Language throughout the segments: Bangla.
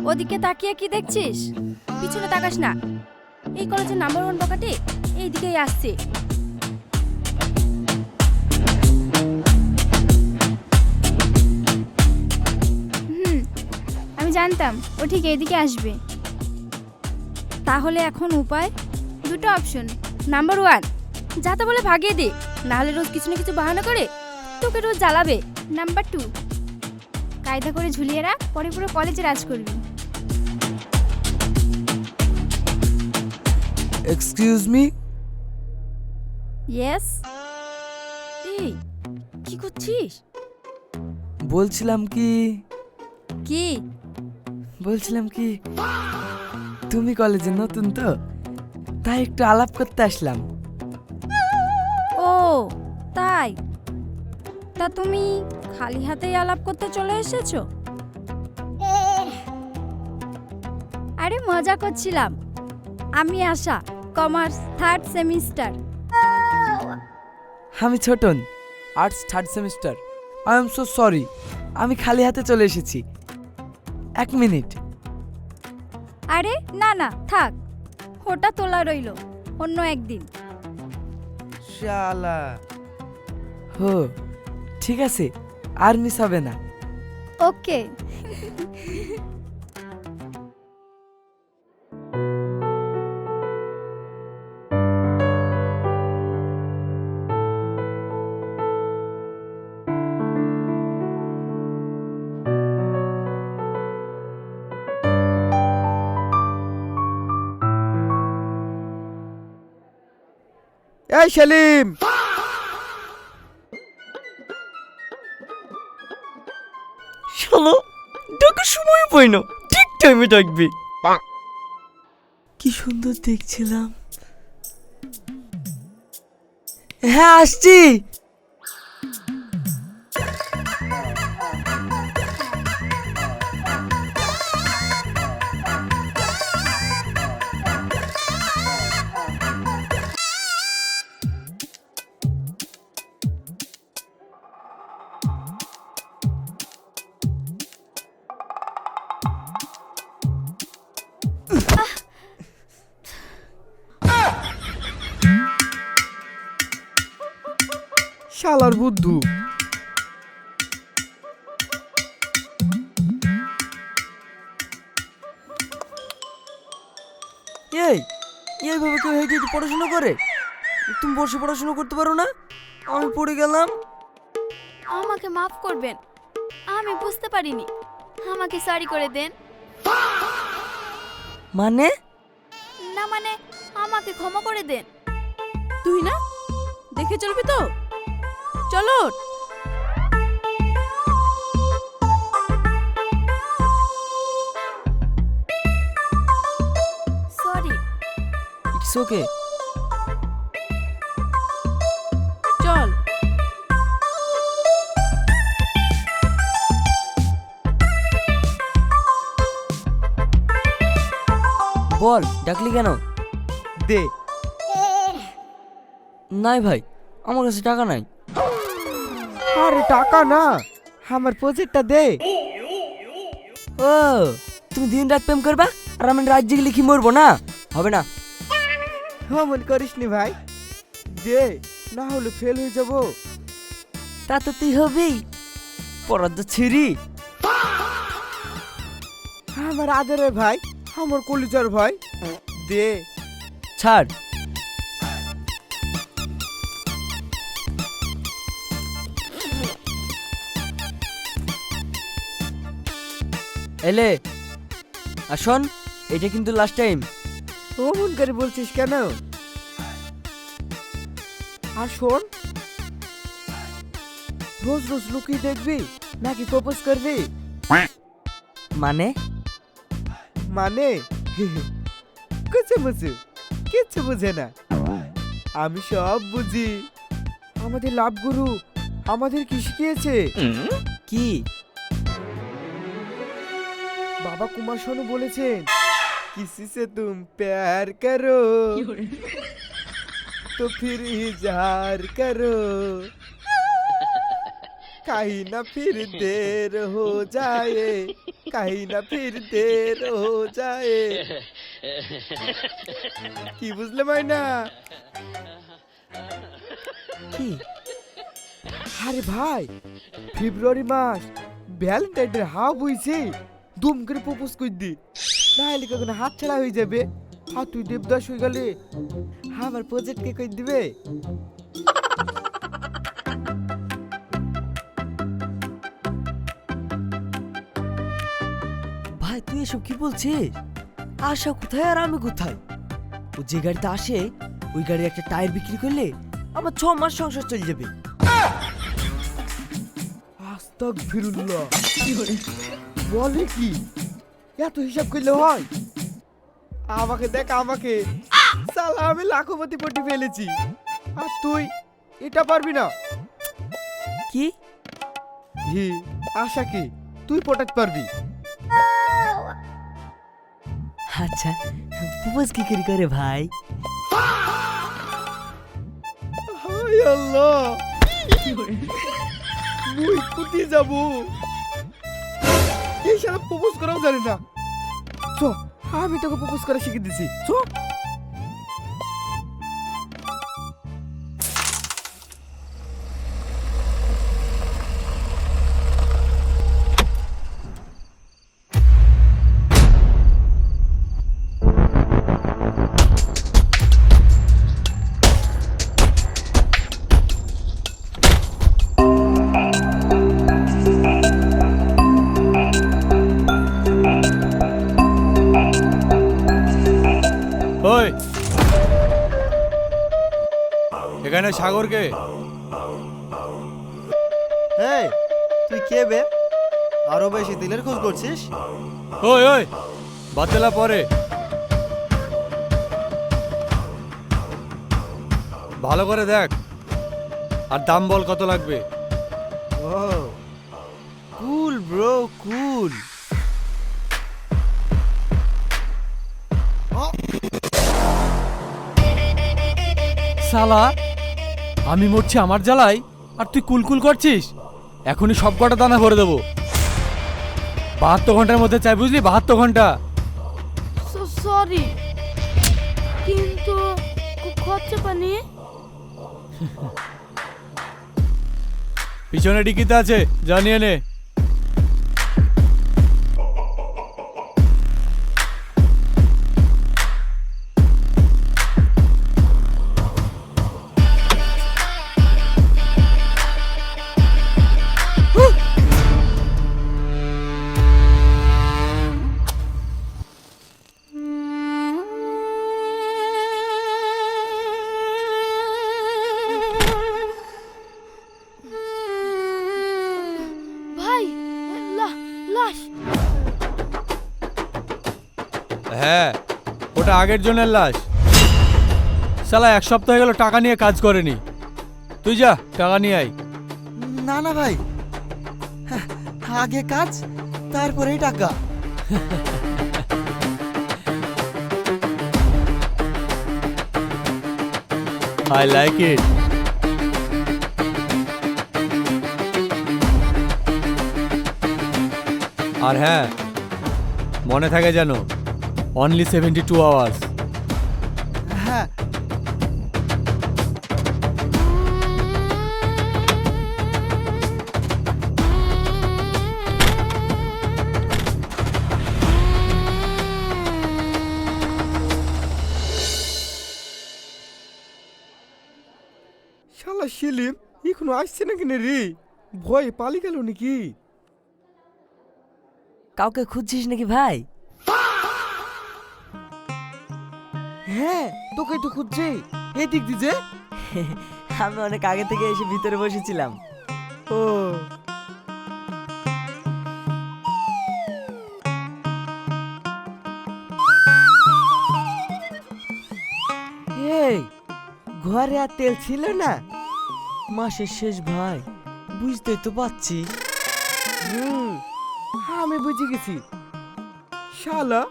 ওদিকে তাকিয়ে কি দেখছিস? পিছনে তাকাস না। এই কলেজের নাম্বার 1 বকাটে এই দিকেই আসছে। আমি জানতাম ও ঠিক এইদিকে আসবে। তাহলে এখন উপায়? দুটো অপশন। নাম্বার 1, যাতে বলে ভাগিয়ে দে, নাহলে রোজ কিছু না কিছু বাহানা করে তোকে রোজ জ্বালাবে। নাম্বার 2, কায়দা করে ঝুলিয়ে রাখ, পরে পুরো কলেজে রাজ করবি। Excuse me. ইয়েস। এই কি করছিস? বলছিলাম কি কি? তুমি কলেজে নতুন তো, তাই একটু আলাপ করতে আসলাম। ও তাই? তা তুমি খালি হাতেই আলাপ করতে চলে এসেছো? আরে মজা করছিলাম। আমি আশা, কমার্স 3rd সেমিস্টার। আমি Chhoton, arts 3rd semester. I am so sorry, আমি খালি হাতে চলে এসেছি। 1 মিনিট। আরে না না থাক, ওটা তোলা রইলো অন্য একদিন। শালা। হো, ঠিক আছে, আর মিস হবে না। ওকে। এই সেলিম, শালা, ডাকার সময় পাই না, ঠিক টাইমে ডাকবি। কি সুন্দর দেখছিলাম। হ্যাঁ আসছি। শালার বুদ্ধু। এই এইভাবে কেউ হেঁটে হেঁটে পড়াশোনা করে? তুমি বসে পড়াশোনা করতে পারো না? আমি পড়ে গেলাম। আমাকে মাফ করবেন, আমি বুঝতে পারিনি। আমাকে সরি করে দেন। মানে? না মানে, আমাকে ক্ষমা করে দেন। তুই না দেখে চলবি তো? চলো। সরি। It's okay. চল। বল, ডাকলি কেন? দে। নাই ভাই, আমার কাছে টাকা নাই। আরে টাকা না, আমার প্রজেক্টটা দে। ও, তুমি দিন রাত প্রেম করবা আর আমি রাজ্যে গেলে কি মরবো না? হবে না। মন করিস নি ভাই, দে, না হলে ফেল হয়ে যাব। তা তো তুই হবেই, পরাদ্দ ছিড়ি। আমার আদরের ভাই, আমার কলিজার ভাই, দে। ছাড়। এলে আসুন, এটা কিন্তু লাস্ট টাইম। ও মন করে বলছিস কেন? আর শোন, রোজ রোজ লুকিয়ে দেখবি নাকি প্রপোজ করবি? মানে? মানে কিচ্ছু বুঝে না। আমি সব বুঝি। আমাদের লাভ গুরু আমাদের কি শিখিয়েছে? কি? বাবা কুমার শানু বলেছেন, किसी से तुम प्यार करो तो फिर इजहार करो, कहीं ना फिर देर हो जाए कहीं ना फिर देर हो जाए কি বুঝলে মাইনা কি আরে ভাই ফেব্রুয়ারি মাস ভ্যালেন্টাইন ডে হাফ হইছে দুম করে প্রপোজ কই দি নাইলে কখনো হাত ছাড়া হয়ে যাবে আর তুই দেবদাস হয়ে গেলে আমার প্রজেক্ট কে কই দিবে ভাই তুই এসব কি বলছিস? আশা কোথায় আর আমি কোথায়? ও যে গাড়িতে আসে ওই গাড়ির একটা টায়ার বিক্রি করলে আমার 6 মাস সংসার চলে যাবে। আস্তাগফিরুল্লাহ বলে কি এত হিসাব করলে হয় আমাকে দেখ আমাকে সালা আমি লাখপতি পটি ফেলেছি আর তুই এটা পারবি না কি হি আশা কি তুই পটাতে পারবি আচ্ছা প্রপোজ কি করে ভাই? হায় আল্লাহ মুই কুটি যাব এই শালা প্রপোজ করাও জানে না চ আমি তোকে প্রপোজ করা শিখিয়ে দিছি চ ওই এখানে সাগরকে এই তুই কে বে আরো বেশি দিলের খোঁজ করছিস ওই ওই বাতেলা পরে ভালো করে দেখ আর দাম বল কত লাগবে ও কুল ব্রো কুল শালা আমি মরছি আমার জ্বালাই আর তুই কুলকুল করছিস এখনই সব কটা দানা ভরে দেবো 72 ঘন্টার মধ্যে চাই বুঝলি 72 ঘন্টা সরি কিন্তু খরচা পানি পিছনে ডিকিতে আছে জানিয়ে নে ভাই লাশ হ্যাঁ ওটা আগের জনের লাশ শালা 1 সপ্তাহ হয়ে গেল টাকা নিয়ে কাজ করেনি তুই যা টাকা নিয়ে আয় না না ভাই আগে কাজ তারপরেই টাকা আই লাইক ইট আর হ্যাঁ মনে থাকে যেন অনলি 72 আওয়ার্স হ্যাঁ শালা শিলিপ এখনো আসছে না কেন রে ভয় পালি গেল নাকি কাউকে খুঁজছিস নাকি ভাই? হ্যাঁ তোকে তো খুঁজছে এদিক দিছে আমি অনেক আগে থেকে এসে ভিতরে বসেছিলাম। ও এই ঘরে আর তেল ছিল না? মাসের শেষ ভাই বুঝতেই তো পারছি। আমি বুঝে গেছি শালা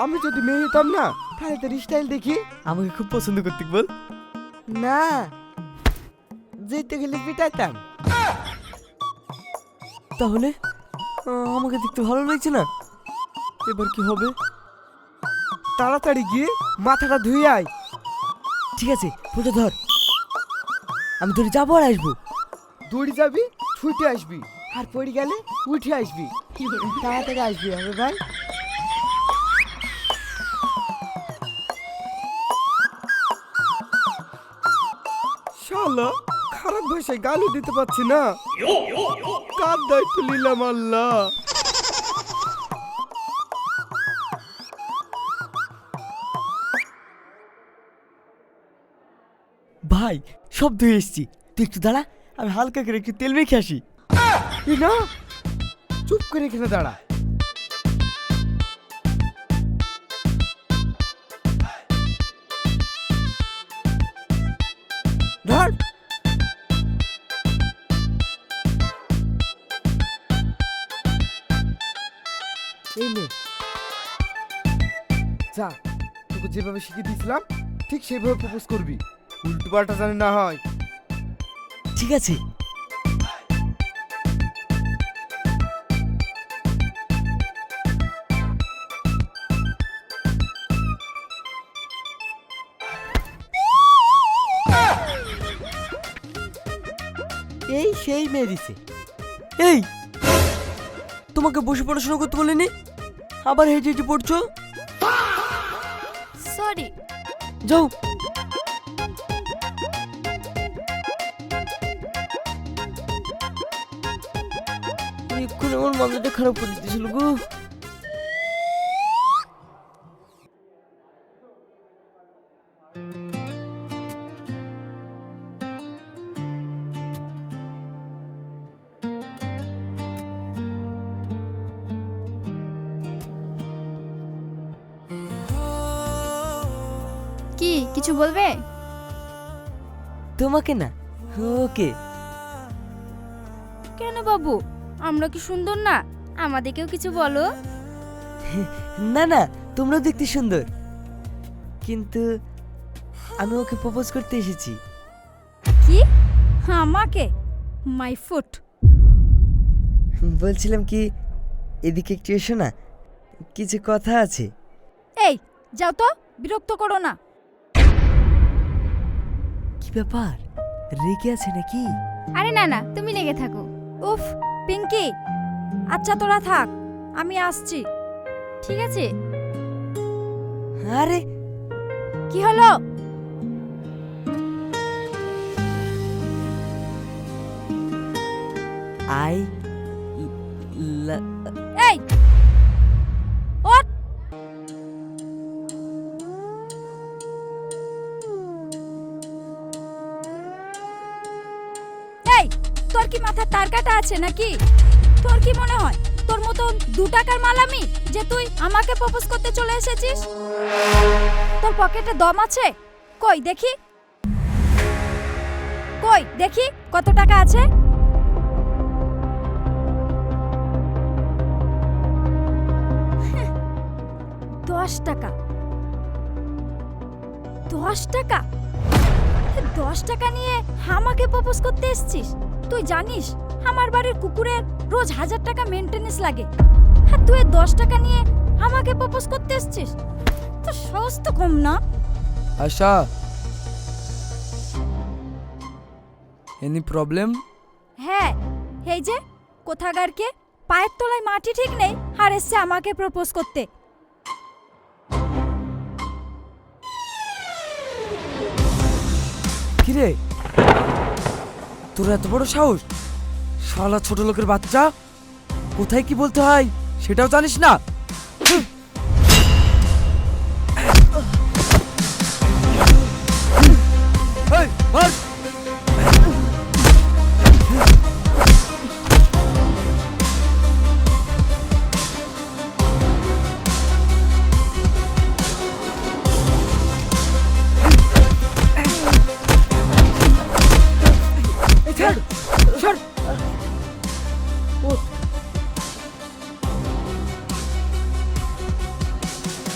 আমি যদি মেয়ে হতাম না তাহলে তোর স্টাইল দেখি আমাকে খুব পছন্দ করতে বল। না যেতে গেলে পিটাইতাম তাহলে আমাকে দেখতে ভালো লাগছে না, এবার কি হবে? তাড়াতাড়ি গিয়ে মাথাটা ধুয়ে আয়। ঠিক আছে, ফোনটা ধর, আমি তোর যাবো আর আসবো। দৌড়ে যাবি, ছুটে আসবি, আর পড়ে গেলে উঠে আসবি। তাড়াতাড়ি আসবি হবে ভাই। শালা খারাপ ভাষায় গালও দিতে পারছি না, কার দায়িত্ব নিলাম আল্লাহ। ভাই সব ধুয়ে এসছি, তুই একটু দাঁড়া, আমি হালকা করে একটু তেল মেখে আসি। এই না, চুপ করে এখানে দাঁড়া। ধর। এই নে, যা, তোকে যেভাবে শিখিয়ে দিয়েছিলাম ঠিক সেভাবে প্রপোজ করবি, উল্টো পাল্টা জানি না হয়। ঠিক আছে। এই সেই মেরিছে। এই, তোমাকে বসে পড়াশোনা করতে বলিনি, আবার হেঁটে হেঁটে পড়ছো। সরি। যাও। এক্ষুনি আমার মাথাটা খারাপ করে দিয়েছিল গো। কি কিছু বলবে? তোমাকে না, ওকে। কেন বাবু, আমরা কি সুন্দর না? আমাদেরকেও কিছু বলো। না না, তোমরাও দেখতে সুন্দর, কিন্তু আমি ওকে প্রপোজ করতে এসেছি। কি? আমাকে? My foot. বলছিলাম কি, এদিকে একটু এসো না, কিছু কথা আছে। এই যাও তো, বিরক্ত করো না। কি ব্যাপার, রেগে আছে নাকি? আরে না না, তুমি লেগে থাকো। উফ পিঙ্কি, আচ্ছা তোরা থাক, আমি আসছি। ঠিক আছে। আরে কি হলো? আই এই ওঠ। এই, তোর কি মাথা তার কাটা আছে নাকি? তোর কি মনে হয় তোর মতন 2 টাকার মাল আমি, যে তুই আমাকে প্রপোজ করতে চলে এসেছিস? তোর পকেটে দম আছে? কই দেখি, কই দেখি কত টাকা আছে? টাকা। 10 টাকা? 10 টাকা নিয়ে আমাকে প্রপোজ করতে এসেছিস? তুই জানিস আমার বাড়ির কুকুরের রোজ 1000 টাকা মেইনটেনেন্স লাগে, আর তুই 10 টাকা নিয়ে আমাকে প্রপোজ করতে এসেছিস? তো সাহস তো কম না। আশা, এনি প্রবলেম? হ্যাঁ, এই যে কোথাকারকে পায়ের তলায় মাটি ঠিক নেই, আর এসছে আমাকে প্রপোজ করতে। কিরে, তোর এত বড় সাহস? শালা ছোট লোকের বাচ্চা, কোথায় কি বলতে হয় সেটাও জানিস না? এই, মার!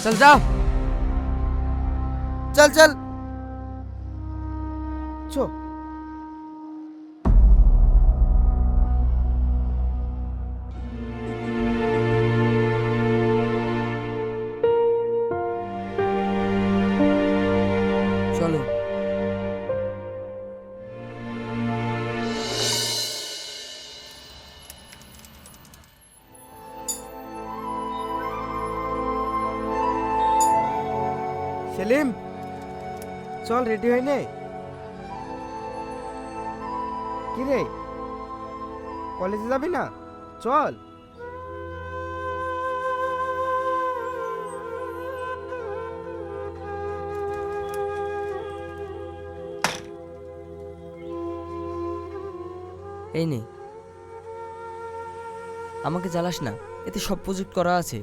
चल जा, चल चल। চো। সেলিম চল রেডি হই নে। কি রে কলেজে যাবি না? চল। এই নে, আমাকে জ্বালাস না, এতে সব প্রজেক্ট করা আছে।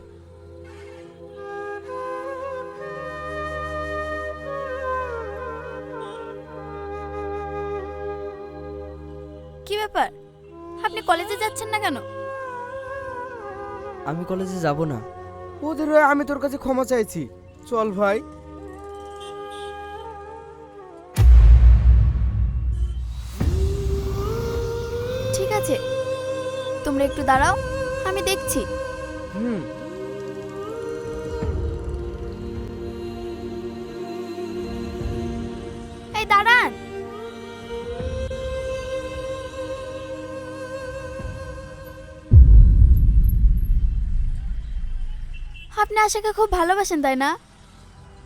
কি ব্যাপার, আপনি কলেজে যাচ্ছেন না কেন? আমি কলেজে যাব না। ওদের হয়ে আমি তোর কাছে ক্ষমা চাইছি। চল ভাই। ঠিক আছে, তোমরা একটু দাঁড়াও, আমি দেখছি। হুম। এই দাঁড়ান। আপনি আশাকে খুব ভালোবাসেন তাই না?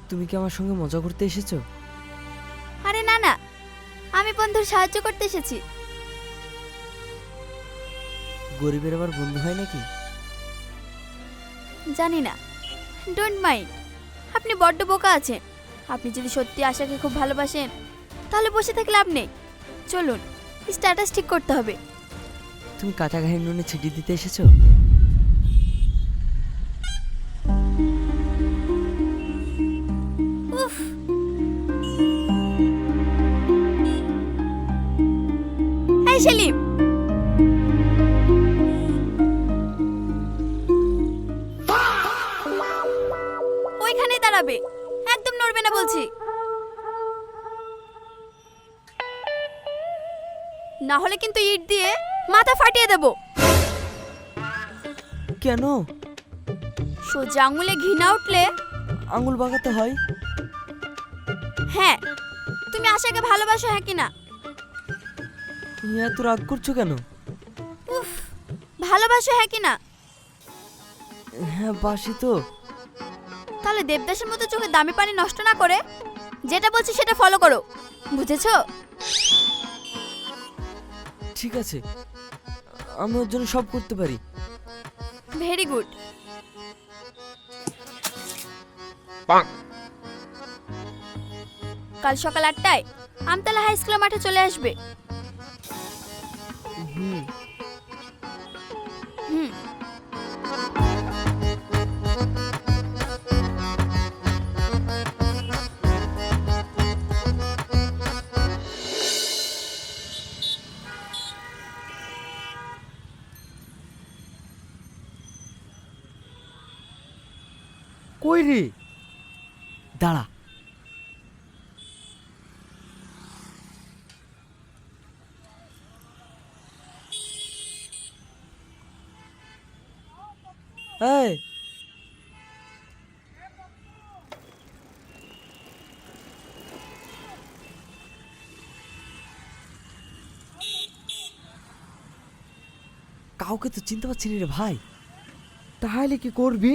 তুমি কি আমার সঙ্গে মজা করতে এসেছো? আরে না না, আমি বন্ধুর সাহায্য করতে এসেছি। গরিবের আবার বন্ধু হয় নাকি? জানি না, ডোন্ট মাইন্ড। আপনি বড্ড বোকা আছেন। আপনি যদি সত্যি আশাকে খুব ভালোবাসেন তাহলে বসে থাকলে লাভ নেই। চলুন, স্ট্যাটাস ঠিক করতে হবে। তুমি কাঁচা ঘায়ের নুনে ছিটি দিতে এসেছো? উফ, এই সেলিম, ওইখানেই দাঁড়াবে, একদম নড়বে না বলছি। না হলে কিন্তু ইট দিয়ে মাথা ফাটিয়ে দেব। কেন? সোজা আঙুলে ঘি না উঠলে? আঙুল বাগাতে হয়? হ্যাঁ। তুমি আশাকে ভালোবাসো, হ্যাঁ কি না? এত রাগ করছো কেন? উফ, ভালোবাসো হ্যাঁ কি না? হ্যাঁ বাসি তো। তাহলে দেবদাসের মতো চোখে দামি পানি নষ্ট না করে যেটা বলছি সেটা ফলো করো, বুঝেছো? ঠিক আছে, আমি ওর জন্য সব করতে পারি। Very good. কাল সকাল 8টায় আমতলা হাই স্কুলের মাঠে চলে আসবে। হুম। হুম। কই রে? দাঁড়া। এই কাউকে তো চিনতে পারছি না রে ভাই। তাহলে কি করবি?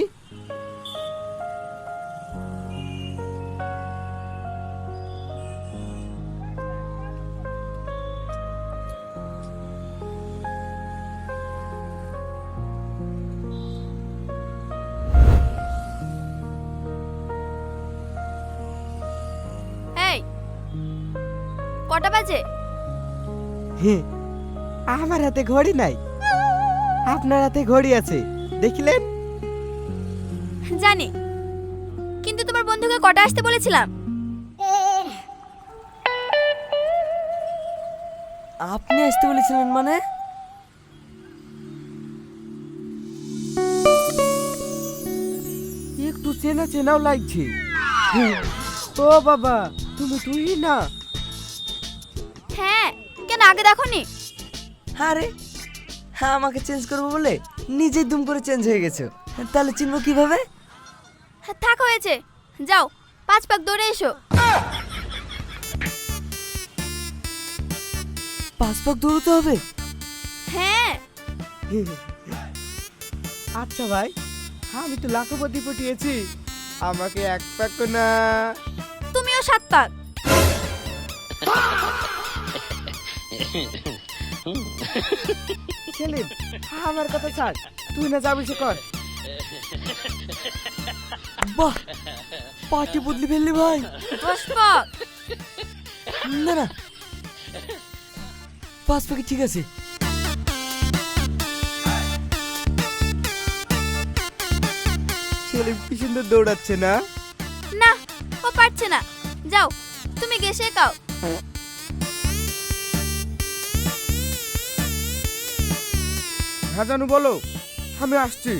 এই কটা বাজে? হ্যাঁ, আমার হাতে ঘড়ি নাই, আপনার হাতে ঘড়ি আছে, দেখিলেন? জানি, কিন্তু তোমার বন্ধুকে কটা আসতে বলেছিলাম? আপনি আসতে বলেছিলেন মানে? একটু চেনা চেনাও লাগছে। ও বাবা, তুই না? হ্যাঁ, কেন আগে দেখোনি? আরে হ্যাঁ, আমাকে চেঞ্জ করবো বলে নিজে দুম করে চেঞ্জ হয়ে গেছো, তাহলে চিনবো কিভাবে? থাক হয়েছে, যাও 5 পাক দৌড়ে এসো। 5 পাক দৌড়তে হবে? হ্যাঁ। আচ্ছা ভাই, আমি তো লাখপতি পটিয়েছি, আমাকে এক প্যাক না। তুমিও 7 পাক। সেলিম, আমার কথা ছাড়, তুই না যাবি সে কর। বাহ, পার্টি বদলি ফেললি ভাই। 10 পাক। না না, 5 প্যাকেট ঠিক আছে। সেলিম কি সুন্দর দৌড়াচ্ছে না? না, ও পারছে না। যাও, তুমি গিয়ে শেখাও। হ্যাঁ জানু বলো, আমি আসছি।